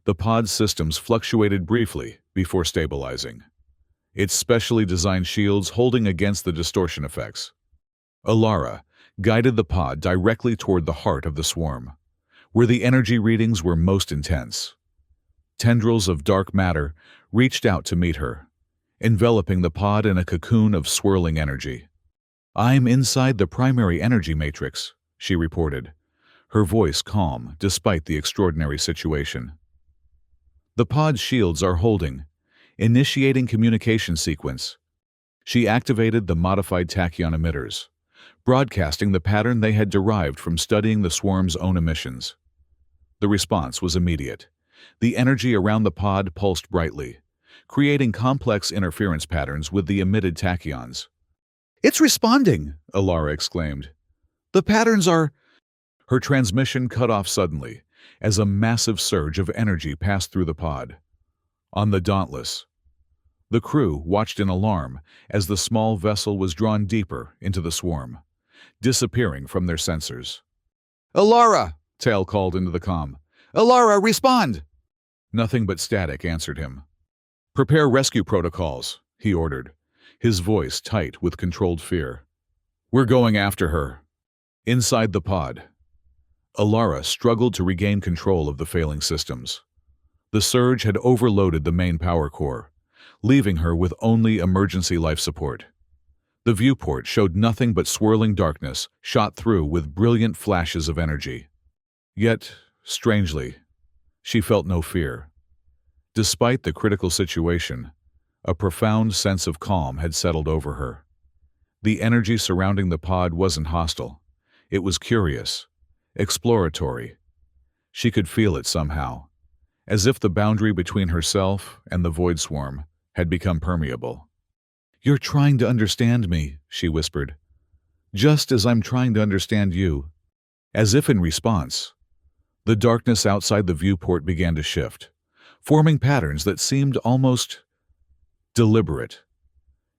The pod's systems fluctuated briefly before stabilizing, its specially designed shields holding against the distortion effects. Alara guided the pod directly toward the heart of the swarm, where the energy readings were most intense. Tendrils of dark matter reached out to meet her, enveloping the pod in a cocoon of swirling energy. "I'm inside the primary energy matrix," she reported, her voice calm despite the extraordinary situation. "The pod's shields are holding, initiating communication sequence." She activated the modified tachyon emitters, broadcasting the pattern they had derived from studying the swarm's own emissions. The response was immediate. The energy around the pod pulsed brightly, creating complex interference patterns with the emitted tachyons. "It's responding!" Alara exclaimed. "The patterns are—" Her transmission cut off suddenly as a massive surge of energy passed through the pod. On the Dauntless, the crew watched in alarm as the small vessel was drawn deeper into the swarm, disappearing from their sensors. "Alara!" Tail called into the comm. "Alara, respond!" Nothing but static answered him. "Prepare rescue protocols," he ordered, his voice tight with controlled fear. "We're going after her." Inside the pod, Alara struggled to regain control of the failing systems. The surge had overloaded the main power core, leaving her with only emergency life support. The viewport showed nothing but swirling darkness shot through with brilliant flashes of energy. Yet, strangely, she felt no fear. Despite the critical situation, a profound sense of calm had settled over her. The energy surrounding the pod wasn't hostile. It was curious, exploratory. She could feel it somehow, as if the boundary between herself and the void swarm had become permeable. "You're trying to understand me," she whispered, "just as I'm trying to understand you." As if in response, the darkness outside the viewport began to shift, forming patterns that seemed almost deliberate.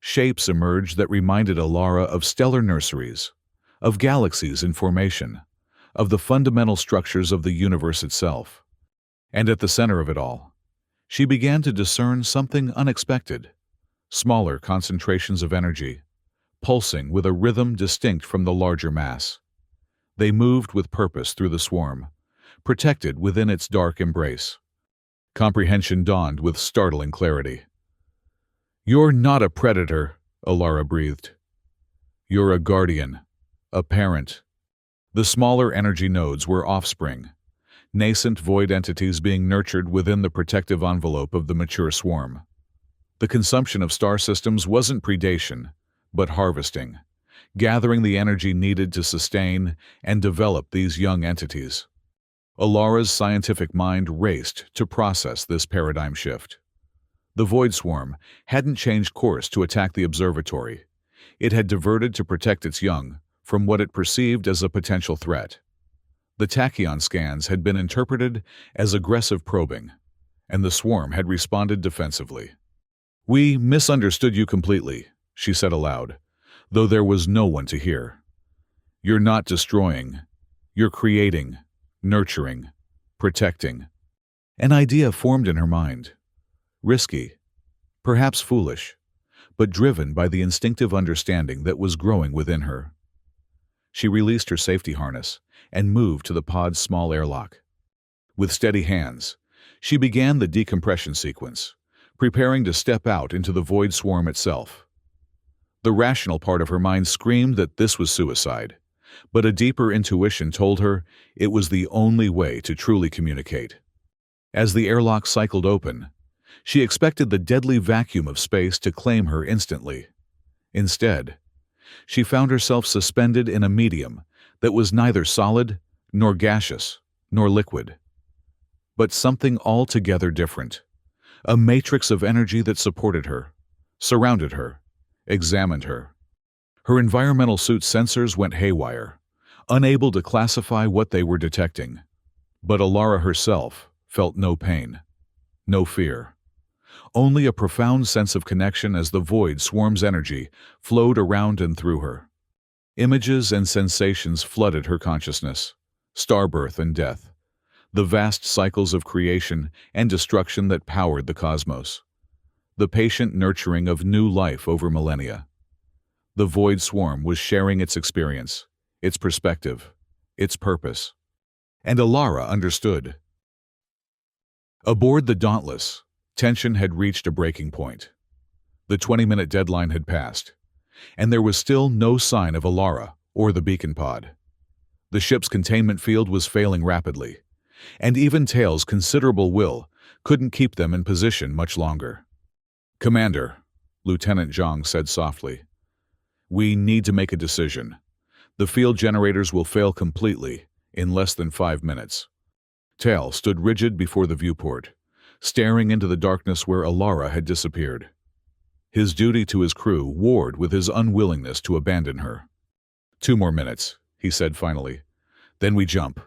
Shapes emerged that reminded Alara of stellar nurseries, of galaxies in formation, of the fundamental structures of the universe itself. And at the center of it all, she began to discern something unexpected: smaller concentrations of energy, pulsing with a rhythm distinct from the larger mass. They moved with purpose through the swarm, protected within its dark embrace. Comprehension dawned with startling clarity. "You're not a predator," Alara breathed. "You're a guardian, a parent." The smaller energy nodes were offspring, nascent void entities being nurtured within the protective envelope of the mature swarm. The consumption of star systems wasn't predation, but harvesting, gathering the energy needed to sustain and develop these young entities. Alara's scientific mind raced to process this paradigm shift. The void swarm hadn't changed course to attack the observatory. It had diverted to protect its young from what it perceived as a potential threat. The tachyon scans had been interpreted as aggressive probing, and the swarm had responded defensively. "We misunderstood you completely," she said aloud, though there was no one to hear. "You're not destroying. You're creating, nurturing, protecting." An idea formed in her mind. Risky, perhaps foolish, but driven by the instinctive understanding that was growing within her. She released her safety harness and moved to the pod's small airlock. With steady hands, she began the decompression sequence, preparing to step out into the void swarm itself. The rational part of her mind screamed that this was suicide, but a deeper intuition told her it was the only way to truly communicate. As the airlock cycled open, she expected the deadly vacuum of space to claim her instantly. Instead, she found herself suspended in a medium that was neither solid, nor gaseous, nor liquid, but something altogether different. A matrix of energy that supported her, surrounded her, examined her. Her environmental suit's sensors went haywire, unable to classify what they were detecting. But Alara herself felt no pain, no fear. Only a profound sense of connection as the void swarm's energy flowed around and through her. Images and sensations flooded her consciousness: starbirth and death, the vast cycles of creation and destruction that powered the cosmos, the patient nurturing of new life over millennia. The Void Swarm was sharing its experience, its perspective, its purpose. And Alara understood. Aboard the Dauntless, tension had reached a breaking point. The 20-minute deadline had passed, and there was still no sign of Alara or the beacon pod. The ship's containment field was failing rapidly, and even Tail's considerable will couldn't keep them in position much longer. "Commander," Lieutenant Zhang said softly, "we need to make a decision. The field generators will fail completely in less than 5 minutes." Tail stood rigid before the viewport, staring into the darkness where Alara had disappeared. His duty to his crew warred with his unwillingness to abandon her. 2 more minutes, he said finally. Then we jump.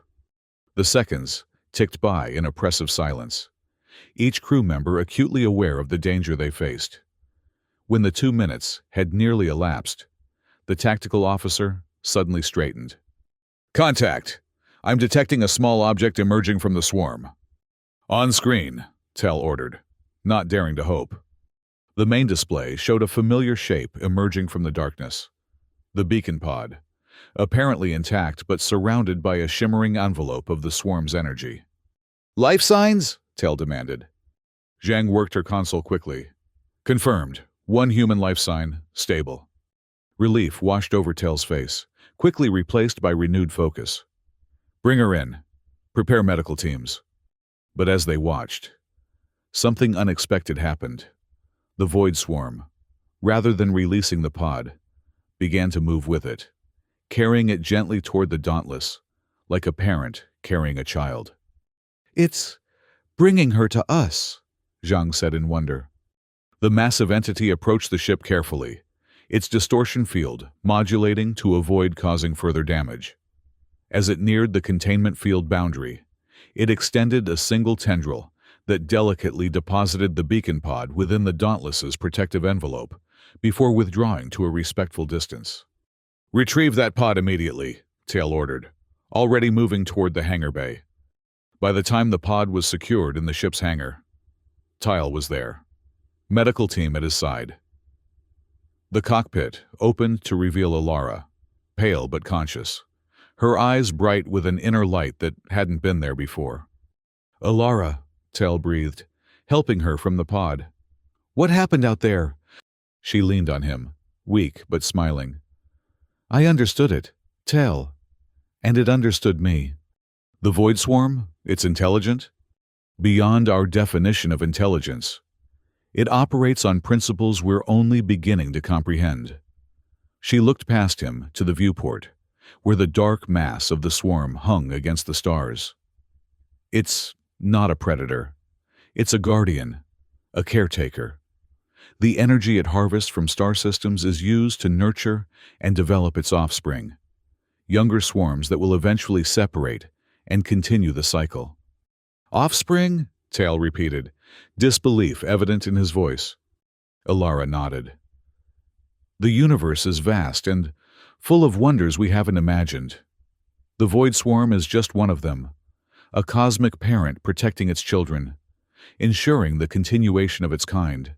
The seconds ticked by in oppressive silence, each crew member acutely aware of the danger they faced. When the 2 minutes had nearly elapsed, the tactical officer suddenly straightened. "Contact! I'm detecting a small object emerging from the swarm." "On screen," Tell ordered, not daring to hope. The main display showed a familiar shape emerging from the darkness. The beacon pod, apparently intact but surrounded by a shimmering envelope of the swarm's energy. "Life signs?" Tell demanded. Zhang worked her console quickly. "Confirmed. 1 human life sign, stable." Relief washed over Tell's face, quickly replaced by renewed focus. "Bring her in. Prepare medical teams." But as they watched, something unexpected happened. The Void Swarm, rather than releasing the pod, began to move with it, carrying it gently toward the Dauntless, like a parent carrying a child. "It's bringing her to us," Zhang said in wonder. The massive entity approached the ship carefully, its distortion field modulating to avoid causing further damage. As it neared the containment field boundary, it extended a single tendril that delicately deposited the beacon pod within the Dauntless's protective envelope before withdrawing to a respectful distance. "Retrieve that pod immediately," Tail ordered, already moving toward the hangar bay. By the time the pod was secured in the ship's hangar, Tile was there, medical team at his side. The cockpit opened to reveal Alara, pale but conscious, her eyes bright with an inner light that hadn't been there before. "Alara," Tell breathed, helping her from the pod. "What happened out there?" She leaned on him, weak but smiling. "I understood it, Tell, and it understood me." "The Void Swarm? It's intelligent?" "Beyond our definition of intelligence. It operates on principles we're only beginning to comprehend." She looked past him to the viewport, where the dark mass of the swarm hung against the stars. "It's not a predator. It's a guardian, a caretaker. The energy it harvests from star systems is used to nurture and develop its offspring, younger swarms that will eventually separate and continue the cycle." "Offspring?" Tail repeated, disbelief evident in his voice. Alara nodded. "The universe is vast and full of wonders we haven't imagined. The Void Swarm is just one of them, a cosmic parent protecting its children, ensuring the continuation of its kind."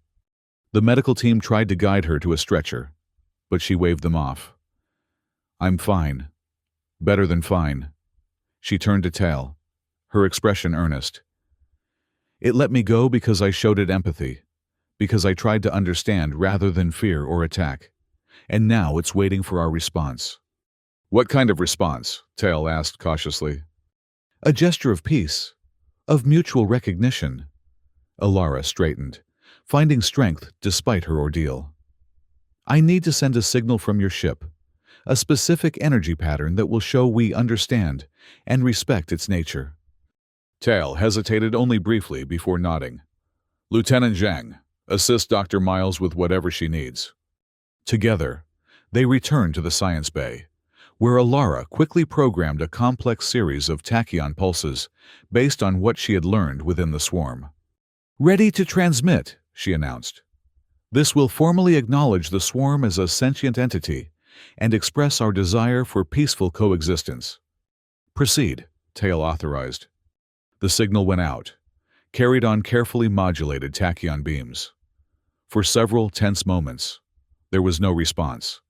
The medical team tried to guide her to a stretcher, but she waved them off. "I'm fine. Better than fine." She turned to Tal, her expression earnest. "It let me go because I showed it empathy, because I tried to understand rather than fear or attack. And now it's waiting for our response." "What kind of response?" Tal asked cautiously. "A gesture of peace, of mutual recognition." Alara straightened, finding strength despite her ordeal. "I need to send a signal from your ship, a specific energy pattern that will show we understand and respect its nature." Tal hesitated only briefly before nodding. "Lieutenant Zhang, assist Dr. Miles with whatever she needs." Together, they returned to the science bay, where Alara quickly programmed a complex series of tachyon pulses based on what she had learned within the swarm. "Ready to transmit," she announced. "This will formally acknowledge the swarm as a sentient entity and express our desire for peaceful coexistence." "Proceed," Tail authorized. The signal went out, carried on carefully modulated tachyon beams. For several tense moments, there was no response.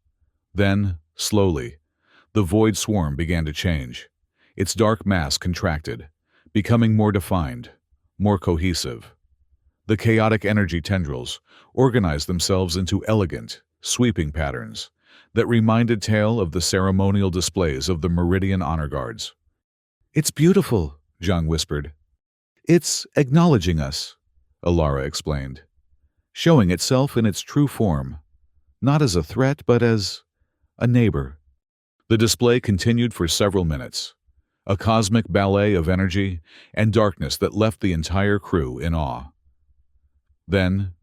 Then, slowly, the void swarm began to change. Its dark mass contracted, becoming more defined, more cohesive. The chaotic energy tendrils organized themselves into elegant, sweeping patterns that reminded Tail of the ceremonial displays of the Meridian Honor Guards. "It's beautiful," Zhang whispered. "It's acknowledging us," Alara explained, "showing itself in its true form, not as a threat but as a neighbor." The display continued for several minutes, a cosmic ballet of energy and darkness that left the entire crew in awe. Then,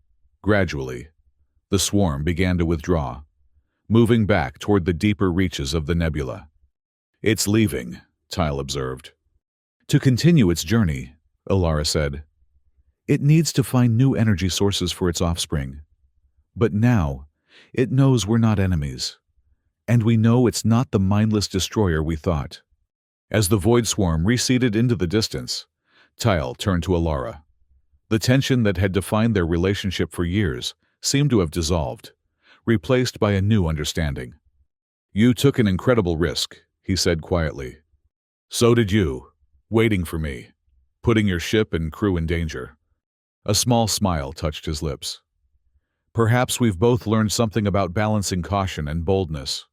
gradually, the swarm began to withdraw, moving back toward the deeper reaches of the nebula. "It's leaving," Tyle observed. "To continue its journey," Alara said. "It needs to find new energy sources for its offspring. But now, it knows we're not enemies. And we know it's not the mindless destroyer we thought." As the void swarm receded into the distance, Tyle turned to Alara. The tension that had defined their relationship for years seemed to have dissolved, replaced by a new understanding. "You took an incredible risk," he said quietly. "So did you, waiting for me, putting your ship and crew in danger." A small smile touched his lips. "Perhaps we've both learned something about balancing caution and boldness."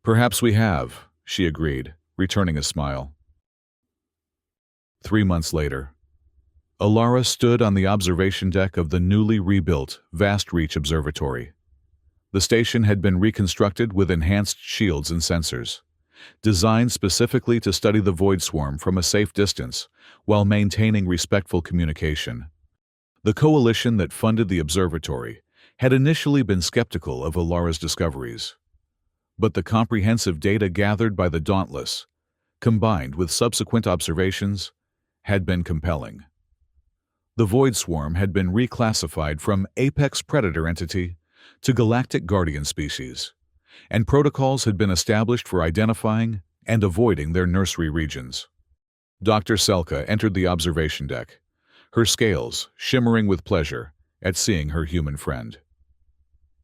"Perhaps we have," she agreed, returning a smile. 3 months later, Alara stood on the observation deck of the newly rebuilt Vast Reach Observatory. The station had been reconstructed with enhanced shields and sensors, designed specifically to study the void swarm from a safe distance while maintaining respectful communication. The coalition that funded the observatory had initially been skeptical of Alara's discoveries. But the comprehensive data gathered by the Dauntless, combined with subsequent observations, had been compelling. The void swarm had been reclassified from apex predator entity to galactic guardian species, and protocols had been established for identifying and avoiding their nursery regions. Dr. Selka entered the observation deck, her scales shimmering with pleasure at seeing her human friend.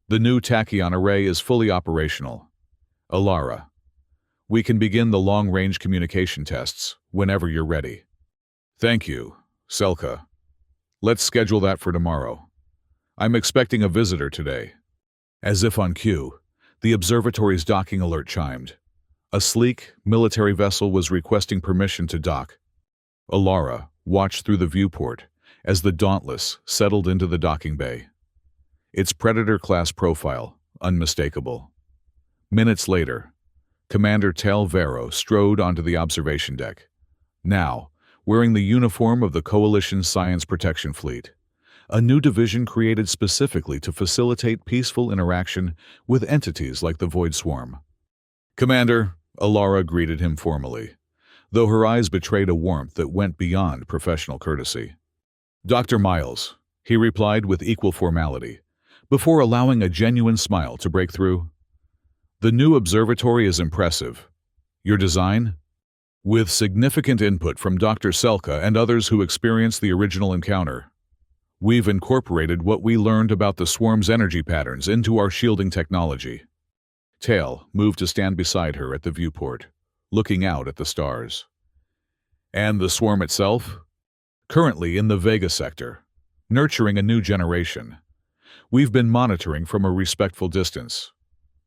"The new tachyon array is fully operational. Alara, we can begin the long-range communication tests whenever you're ready." "Thank you, Selka. Let's schedule that for tomorrow. I'm expecting a visitor today." As if on cue, the observatory's docking alert chimed. A sleek, military vessel was requesting permission to dock. Alara watched through the viewport as the Dauntless settled into the docking bay. Its Predator-class profile, unmistakable. Minutes later, Commander Tel Vero strode onto the observation deck, now wearing the uniform of the Coalition's Science Protection Fleet, a new division created specifically to facilitate peaceful interaction with entities like the Void Swarm. "Commander," Alara greeted him formally, though her eyes betrayed a warmth that went beyond professional courtesy. "Dr. Miles," he replied with equal formality, before allowing a genuine smile to break through. "The new observatory is impressive. Your design?" "With significant input from Dr. Selka and others who experienced the original encounter, we've incorporated what we learned about the swarm's energy patterns into our shielding technology." Tail moved to stand beside her at the viewport, looking out at the stars. "And the swarm itself?" "Currently in the Vega sector, nurturing a new generation. We've been monitoring from a respectful distance.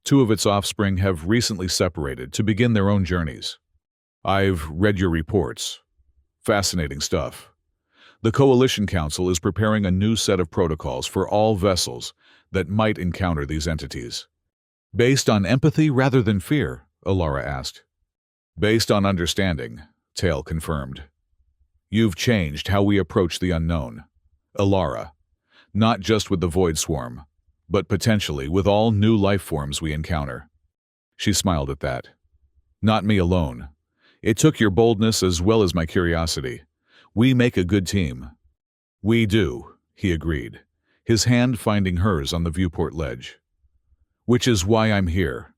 2 of its offspring have recently separated to begin their own journeys. I've read your reports. Fascinating stuff. The Coalition Council is preparing a new set of protocols for all vessels that might encounter these entities." "Based on empathy rather than fear?" Alara asked. "Based on understanding," Tail confirmed. "You've changed how we approach the unknown, Alara, not just with the Void Swarm, but potentially with all new life forms we encounter." She smiled at that. "Not me alone. It took your boldness as well as my curiosity. We make a good team." "We do," he agreed, his hand finding hers on the viewport ledge. "Which is why I'm here.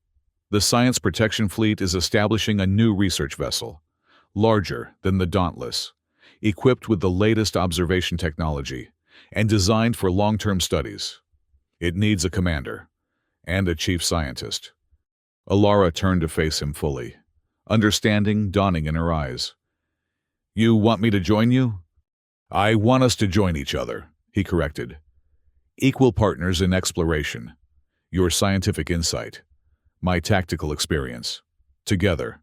The Science Protection Fleet is establishing a new research vessel, larger than the Dauntless, equipped with the latest observation technology and designed for long-term studies. It needs a commander and a chief scientist. Alara turned to face him fully, understanding dawning in her eyes. "You want me to join you?" "I want us to join each other," he corrected. "Equal partners in exploration. Your scientific insight, my tactical experience. Together."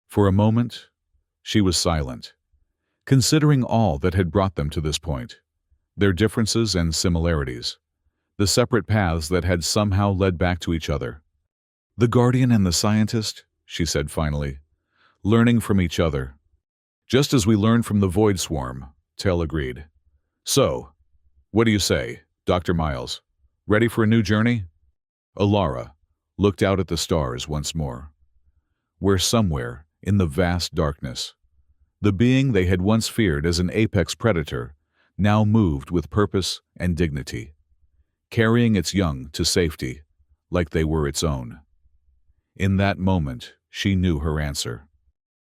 For a moment, she was silent, considering all that had brought them to this point, their differences and similarities, the separate paths that had somehow led back to each other. "The Guardian and the scientist," she said finally, "learning from each other. Just as we learned from the Void Swarm," Tell agreed. "So, what do you say, Dr. Miles? Ready for a new journey?" Alara looked out at the stars once more, where somewhere, in the vast darkness, the being they had once feared as an apex predator now moved with purpose and dignity, carrying its young to safety like they were its own. In that moment, she knew her answer.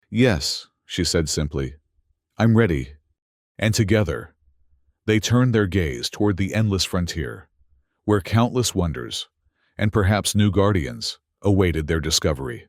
"Yes," she said simply, "I'm ready." And together, they turned their gaze toward the endless frontier, where countless wonders, and perhaps new guardians, awaited their discovery.